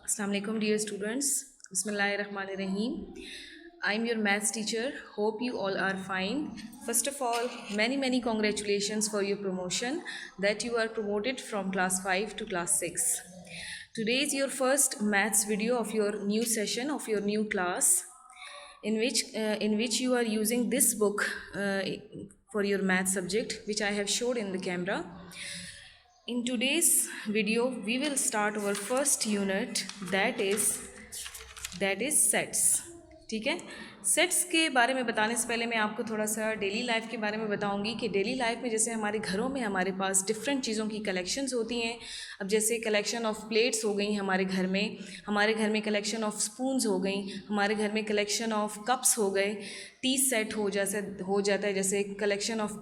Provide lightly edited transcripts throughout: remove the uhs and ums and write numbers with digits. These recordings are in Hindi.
Assalamu alaikum dear students. Bismillahirrahmanirrahim. I'm your maths teacher. Hope you all are fine. First of all, many congratulations for your promotion that you are promoted from class 5 to class 6. Today is your first maths video of your new session of your new class in which you are using this book for your math subject which I have showed in the camera. In today's video, we will start our first unit that is sets. ठीक है, सेट्स के बारे में बताने से पहले मैं आपको थोड़ा सा डेली लाइफ के बारे में बताऊंगी कि डेली लाइफ में जैसे हमारे घरों में हमारे पास डिफरेंट चीज़ों की कलेक्शंस होती हैं। अब जैसे कलेक्शन ऑफ प्लेट्स हो गई हमारे घर में कलेक्शन ऑफ स्पून्स हो गई, हमारे घर में कलेक्शन ऑफ कप्स हो गए, टी सेट हो जाता है जैसे कलेक्शन ऑफ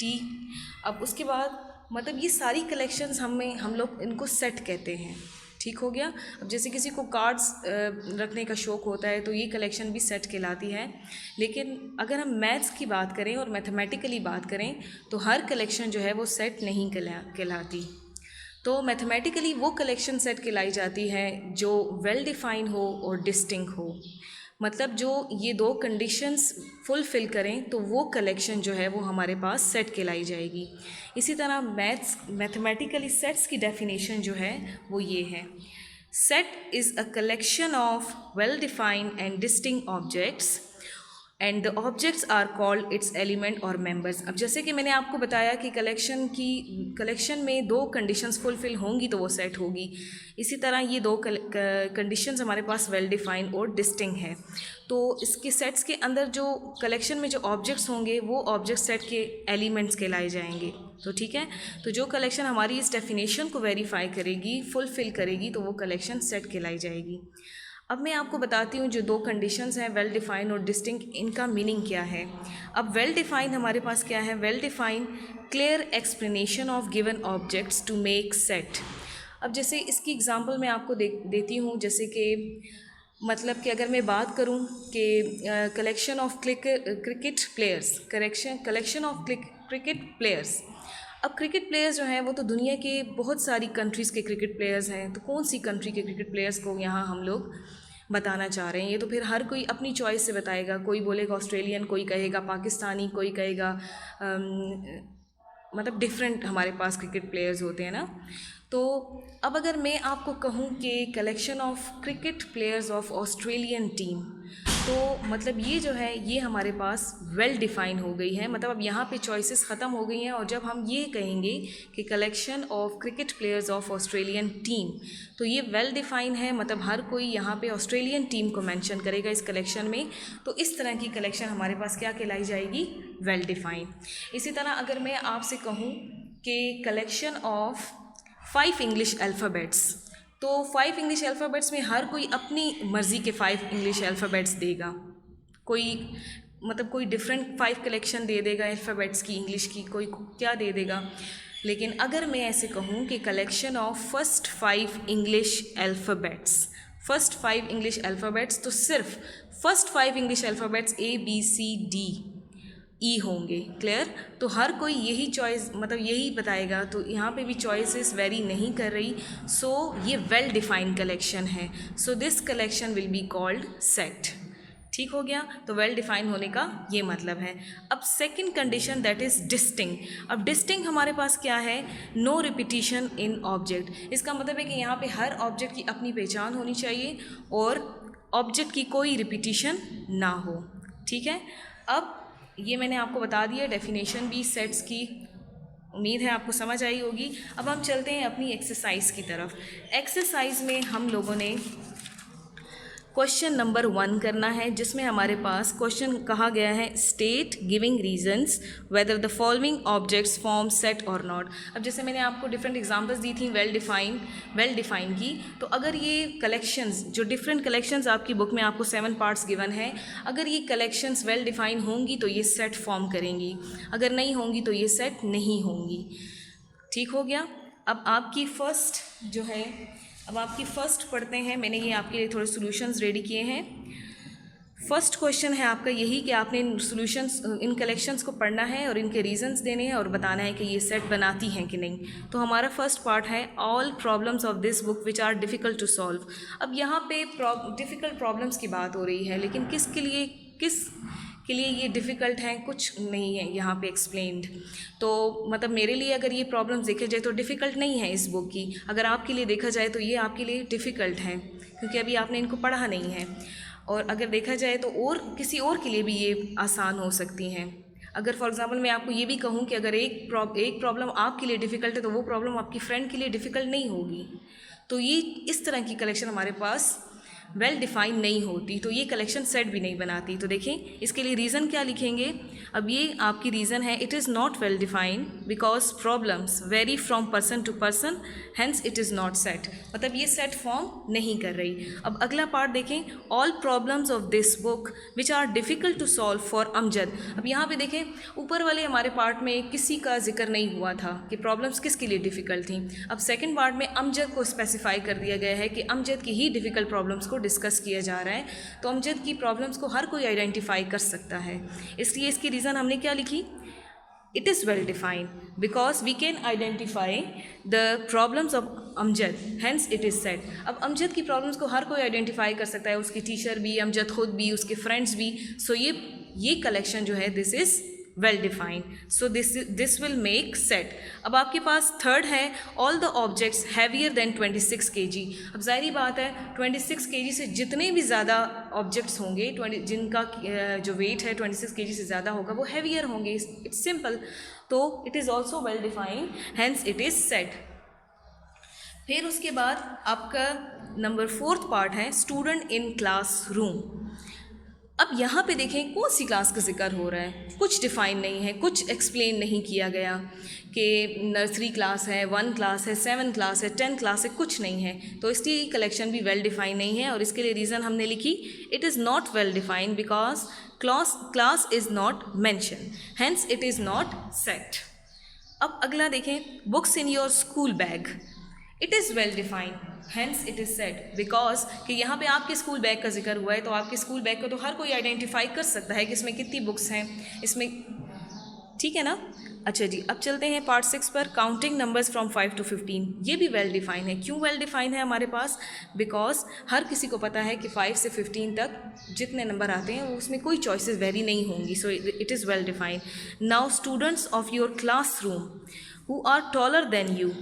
टी। अब उसके बाद मतलब ये सारी कलेक्शंस हम लोग इनको सेट कहते हैं। ठीक हो गया। अब जैसे किसी को कार्ड्स रखने का शौक़ होता है तो ये कलेक्शन भी सेट कहलाती है। लेकिन अगर हम मैथ्स की बात करें और मैथमेटिकली बात करें तो हर कलेक्शन जो है वो सेट नहीं कहलाती। तो मैथमेटिकली वो कलेक्शन सेट कहलाई जाती है जो वेल डिफाइन हो और डिस्टिंक्ट हो। मतलब जो ये दो कंडीशंस फुलफ़िल करें तो वो कलेक्शन जो है वो हमारे पास सेट कहलाई जाएगी। इसी तरह मैथमेटिकली सेट्स की डेफिनेशन जो है वो ये है, set is a collection of well defined and distinct objects and the objects are called its element और मेंबर्स। अब जैसे कि मैंने आपको बताया कि कलेक्शन में दो कंडीशंस फुलफ़िल होंगी तो वो सेट होगी। इसी तरह ये दो कंडीशंस हमारे पास वेल डिफाइंड और डिस्टिंक्ट है। तो इसके सेट्स के अंदर जो कलेक्शन में जो ऑब्जेक्ट्स होंगे वो ऑब्जेक्ट सेट के एलिमेंट्स कहलाए जाएंगे। तो ठीक है, तो जो कलेक्शन हमारी इस डेफिनेशन को वेरीफाई करेगी, फुलफ़िल करेगी, तो वो कलेक्शन सेट कहलाई जाएगी। अब मैं आपको बताती हूँ जो दो कंडीशंस हैं वेल डिफाइन और डिस्टिंक्ट, इनका मीनिंग क्या है। अब वेल डिफाइन हमारे पास क्या है, well define clear explanation of given objects to make set. अब जैसे इसकी एग्जांपल मैं आपको देती हूँ, जैसे कि मतलब कि अगर मैं बात करूँ कि collection of cricket players, collection of cricket players. अब क्रिकेट प्लेयर्स जो हैं वो तो दुनिया के बहुत सारी कंट्रीज़ के क्रिकेट प्लेयर्स हैं। तो कौन सी कंट्री के क्रिकेट प्लेयर्स को यहाँ हम लोग बताना चाह रहे हैं, ये तो फिर हर कोई अपनी चॉइस से बताएगा। कोई बोलेगा ऑस्ट्रेलियन, कोई कहेगा पाकिस्तानी, कोई कहेगा मतलब डिफरेंट हमारे पास क्रिकेट प्लेयर्स होते हैं ना। तो अब अगर मैं आपको कहूँ कि collection of cricket players of Australian team, तो मतलब ये जो है ये हमारे पास वेल डिफाइन हो गई है। मतलब अब यहाँ पे चॉइसेस ख़त्म हो गई हैं। और जब हम ये कहेंगे कि collection of cricket players of Australian team, तो ये वेल डिफाइन है। मतलब हर कोई यहाँ पे ऑस्ट्रेलियन टीम को मेंशन करेगा इस कलेक्शन में। तो इस तरह की कलेक्शन हमारे पास क्या कहलाई जाएगी, वेल डिफाइन। इसी तरह अगर मैं आपसे कहूँ कि कलेक्शन ऑफ 5 इंग्लिश अल्फ़ाबेट्स, तो 5 इंग्लिश अल्फ़ाबेट्स में हर कोई अपनी मर्ज़ी के 5 इंग्लिश अल्फ़ाबेट्स देगा। कोई डिफरेंट 5 कलेक्शन दे देगा अल्फ़ाबेट्स की, इंग्लिश की, कोई क्या दे देगा। लेकिन अगर मैं ऐसे कहूँ कि collection of first 5 English alphabets, तो सिर्फ फर्स्ट 5 इंग्लिश अल्फ़ाबेट्स ABCD ई होंगे। क्लियर। तो हर कोई यही चॉइस मतलब यही बताएगा। तो यहाँ पे भी चॉइसेस वेरी नहीं कर रही। सो ये वेल डिफाइंड कलेक्शन है। So this collection will be called set. ठीक हो गया। तो वेल डिफाइन होने का ये मतलब है। अब second condition that is distinct. अब डिस्टिंक्ट हमारे पास क्या है, नो रिपीटिशन इन ऑब्जेक्ट। इसका मतलब है कि यहाँ पे हर ऑब्जेक्ट की अपनी पहचान होनी चाहिए और ऑब्जेक्ट की कोई रिपीटिशन ना हो। ठीक है। अब ये मैंने आपको बता दिया डेफिनेशन भी सेट्स की, उम्मीद है आपको समझ आई होगी। अब हम चलते हैं अपनी एक्सरसाइज की तरफ। एक्सरसाइज में हम लोगों ने क्वेश्चन नंबर 1 करना है, जिसमें हमारे पास क्वेश्चन कहा गया है state giving reasons whether the following objects form set और नॉट। अब जैसे मैंने आपको डिफरेंट एग्जांपल्स दी थी वेल डिफाइन की, तो अगर ये कलेक्शंस जो डिफरेंट कलेक्शंस आपकी बुक में आपको 7 पार्ट्स गिवन है, अगर ये कलेक्शंस वेल डिफाइन होंगी तो ये सेट फॉर्म करेंगी, अगर नहीं होंगी तो ये सेट नहीं होंगी। ठीक हो गया। अब आपकी फर्स्ट पढ़ते हैं। मैंने ये आपके लिए थोड़े सॉल्यूशंस रेडी किए हैं। फर्स्ट क्वेश्चन है आपका यही कि आपने इन सॉल्यूशंस, इन कलेक्शंस को पढ़ना है और इनके रीजंस देने हैं और बताना है कि ये सेट बनाती हैं कि नहीं। तो हमारा फर्स्ट पार्ट है all problems of this book which are difficult to solve. अब यहाँ पे डिफ़िकल्ट प्रॉब्लम्स की बात हो रही है, लेकिन किस के लिए ये डिफ़िकल्ट हैं कुछ नहीं है यहाँ पे एक्सप्लेन्ड। तो मतलब मेरे लिए अगर ये प्रॉब्लम्स देखे जाए तो डिफ़िकल्ट नहीं है इस बुक की, अगर आपके लिए देखा जाए तो ये आपके लिए डिफ़िकल्ट हैं क्योंकि अभी आपने इनको पढ़ा नहीं है। और अगर देखा जाए तो और किसी और के लिए भी ये आसान हो सकती हैं। अगर फॉर एग्जांपल मैं आपको ये भी कहूँ कि अगर एक प्रॉब्लम आपके लिए डिफ़िकल्ट है तो वो प्रॉब्लम आपकी फ्रेंड के लिए डिफ़िकल्ट नहीं होगी। तो ये इस तरह की कलेक्शन हमारे पास वेल डिफाइन नहीं होती, तो ये कलेक्शन सेट भी नहीं बनाती। तो देखें इसके लिए रीज़न क्या लिखेंगे। अब ये आपकी रीज़न है, it is not well defined because problems vary from person to person, hence it is not set, मतलब ये सेट फॉर्म नहीं कर रही। अब अगला पार्ट देखें, all problems of this book which are difficult to solve for Amjad. अब यहाँ पे देखें ऊपर वाले हमारे पार्ट में किसी का जिक्र नहीं हुआ था कि प्रॉब्लम्स किसके लिए डिफ़िकल्ट थी। अब सेकेंड पार्ट में अमजद को स्पेसिफाई कर दिया गया है कि अमजद की ही डिफ़िकल्ट प्रॉब्लम्स को डिस्कस किया जा रहा है। तो अमजद की प्रॉब्लम्स को हर कोई आइडेंटिफाई कर सकता है, इसलिए इसकी रीज़न हमने क्या लिखी, it is well defined because we can identify the problems of Amjad, hence it is set. अब अमजद की प्रॉब्लम्स को हर कोई आइडेंटिफाई कर सकता है, उसकी टीचर भी, अमजद खुद भी, उसके फ्रेंड्स भी। सो ये कलेक्शन जो है this is well defined, so this will make set. अब आपके पास थर्ड है, all the objects heavier than 26 kg। अब ज़ाहिर बात है 26 kg से जितने भी ज़्यादा ऑब्जेक्ट्स होंगे जिनका जो वेट है 26 kg से ज़्यादा होगा वो हैवियर होंगे, इट्स सिंपल। तो it is also well defined, hence it is set. फिर उसके बाद आपका नंबर फोर्थ पार्ट है स्टूडेंट इन क्लास रूम। अब यहाँ पे देखें कौन सी क्लास का जिक्र हो रहा है, कुछ डिफ़ाइन नहीं है, कुछ एक्सप्लेन नहीं किया गया कि नर्सरी क्लास है, 1 क्लास है, 7 क्लास है, 10 क्लास है, कुछ नहीं है। तो इसलिए कलेक्शन भी वेल डिफ़ाइन नहीं है और इसके लिए रीज़न हमने लिखी, it is not well defined because class is not mention, hence it is not set. अब अगला देखें, books in your school bag, it is well defined, hence it is set because कि यहाँ पे आपके स्कूल बैग का जिक्र हुआ है, तो आपके स्कूल बैग को तो हर कोई आइडेंटिफाई कर सकता है कि इसमें कितनी बुक्स हैं, इसमें, ठीक है ना। अच्छा जी, अब चलते हैं पार्ट 6 पर, काउंटिंग नंबर्स फ्रॉम 5 to 15। ये भी वेल डिफाइन है। क्यों वेल डिफाइन है हमारे पास, बिकॉज हर किसी को पता है कि 5 से 15 तक जितने नंबर आते हैं उसमें कोई चॉइसेस वेरी नहीं होंगी, so it is well defined. Now students of your classroom who are taller than you.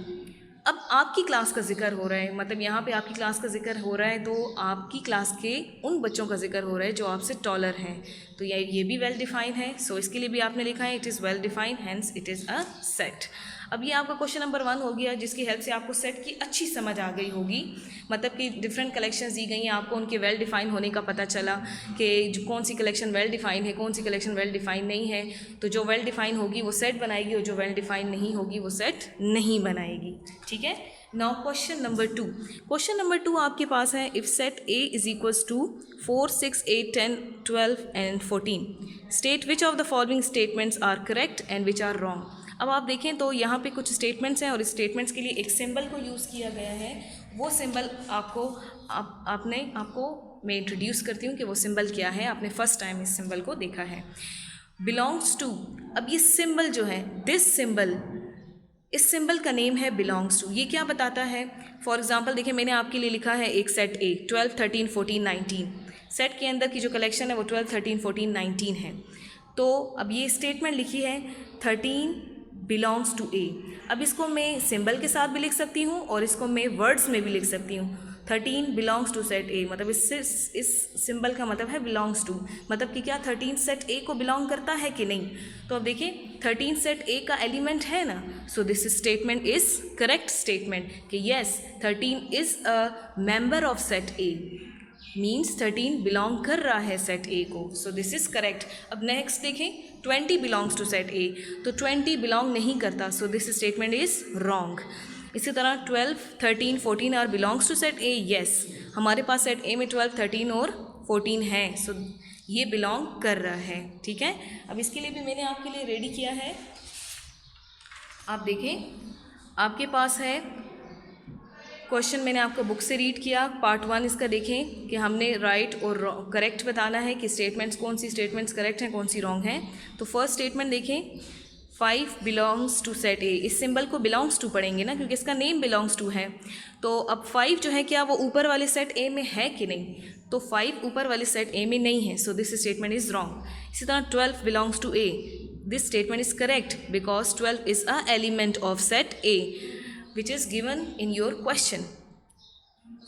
अब आपकी क्लास का जिक्र हो रहा है, मतलब यहाँ पे आपकी क्लास का जिक्र हो रहा है, तो आपकी क्लास के उन बच्चों का जिक्र हो रहा है जो आपसे टॉलर हैं, तो ये भी वेल डिफाइन है। सो इसके लिए भी आपने लिखा है it is well defined, hence it is a set. अब ये आपका क्वेश्चन नंबर 1 हो गया, जिसकी हेल्प से आपको सेट की अच्छी समझ आ गई होगी, मतलब कि डिफरेंट कलेक्शंस दी गई हैं, आपको उनके वेल डिफाइन होने का पता चला कि कौन सी कलेक्शन वेल डिफाइन है, कौन सी कलेक्शन वेल डिफाइन नहीं है। तो जो वेल डिफाइन होगी वो सेट बनाएगी और जो वेल डिफाइन नहीं होगी वो सेट नहीं बनाएगी, ठीक है। Now question number 2। Question number 2 आपके पास है, if set A is equals to 4, 6, 8, 10, 12 and 14, state which of the following statements are correct and which are wrong. अब आप देखें तो यहाँ पे कुछ स्टेटमेंट्स हैं और इस स्टेटमेंट्स के लिए एक सिंबल को यूज़ किया गया है। वो सिंबल आपको मैं इंट्रोड्यूस करती हूँ कि वो सिंबल क्या है। आपने फर्स्ट टाइम इस सिंबल को देखा है, बिलोंग्स टू। अब ये सिंबल जो है, दिस सिंबल, इस सिंबल का नेम है बिलोंग्स टू। ये क्या बताता है, फॉर एग्जांपल देखिए मैंने आपके लिए लिखा है एक सेट A 12, 13, 14, 19। सेट के अंदर की जो कलेक्शन है वो 12, 13, 14, 19 है। तो अब ये स्टेटमेंट लिखी है 13 बिलोंग्स टू A। अब इसको मैं सिंबल के साथ भी लिख सकती हूँ और इसको मैं वर्ड्स में भी लिख सकती हूँ। 13 बिलोंग्स टू सेट A, मतलब इस सिंबल का मतलब है बिलोंग्स टू, मतलब कि क्या 13 सेट A को बिलोंग करता है कि नहीं। तो अब देखिए 13 सेट A का एलिमेंट है ना, so this statement is correct statement कि yes 13 is a member of set A, means 13 belong कर रहा है सेट A को, सो दिस इज़ करेक्ट। अब नेक्स्ट देखें 20 बिलोंग्स टू सेट A, तो 20 बिलोंग नहीं करता, so this statement is wrong. इसी तरह 12, 13, 14 are belongs to set A, yes हमारे पास सेट A में 12, 13 और 14 है, सो ये बिलोंग कर रहा है, ठीक है। अब इसके लिए भी मैंने आपके लिए रेडी किया है, आप देखें आपके पास है क्वेश्चन मैंने आपको बुक से रीड किया, पार्ट 1 इसका देखें कि हमने राइट और करेक्ट बताना है कि स्टेटमेंट्स कौन सी स्टेटमेंट्स करेक्ट हैं कौन सी रॉन्ग हैं। तो फर्स्ट स्टेटमेंट देखें, 5 बिलोंग्स टू सेट ए। इस सिंबल को बिलोंग्स टू पढ़ेंगे ना, क्योंकि इसका नेम बिलोंग्स टू है। तो अब 5 जो है क्या वो ऊपर वाले सेट ए में है कि नहीं, तो 5 ऊपर वाले सेट ए में नहीं है, so this statement is wrong. इसी तरह 12 belongs to A, this statement is correct because 12 is a element of set A which is given in your question.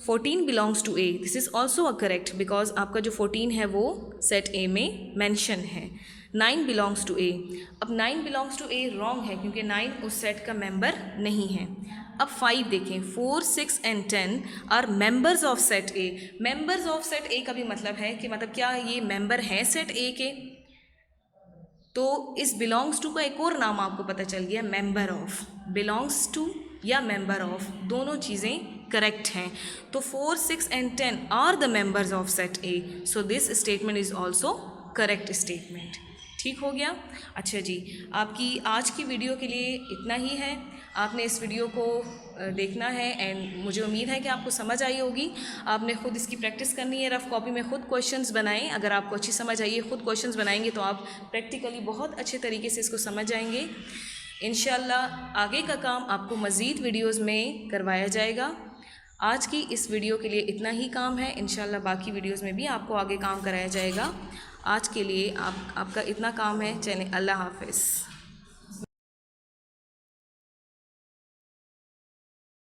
14 belongs to A, this is also a correct because आपका जो 14 है वो set A में mention है। 9 belongs to A, अब 9 belongs to A wrong है क्योंकि 9 उस set का member नहीं है। अब 5 देखें, 4, 6 and 10 are members of set A। members of set A का भी मतलब है कि मतलब क्या ये member हैं set A के, तो इस belongs to का एक और नाम आपको पता चल गया, member of। belongs to या member of दोनों चीज़ें करेक्ट हैं। तो 4, 6 and 10 are the members of set A, so this statement is also correct statement. ठीक हो गया। अच्छा जी, आपकी आज की वीडियो के लिए इतना ही है। आपने इस वीडियो को देखना है एंड मुझे उम्मीद है कि आपको समझ आई होगी। आपने खुद इसकी प्रैक्टिस करनी है, रफ कॉपी में खुद क्वेश्चंस बनाएं। अगर आपको अच्छी समझ आई है, खुद क्वेश्चंस बनाएंगे तो आप प्रैक्टिकली बहुत अच्छे तरीके से इसको समझ जाएंगे। इंशाल्लाह आगे का काम आपको मज़ीद वीडियोस में करवाया जाएगा। आज की इस वीडियो के लिए इतना ही काम है, इंशाल्लाह बाकी वीडियोस में भी आपको आगे काम कराया जाएगा। आज के लिए आपका इतना काम है। चलें, अल्लाह हाफ़िज़।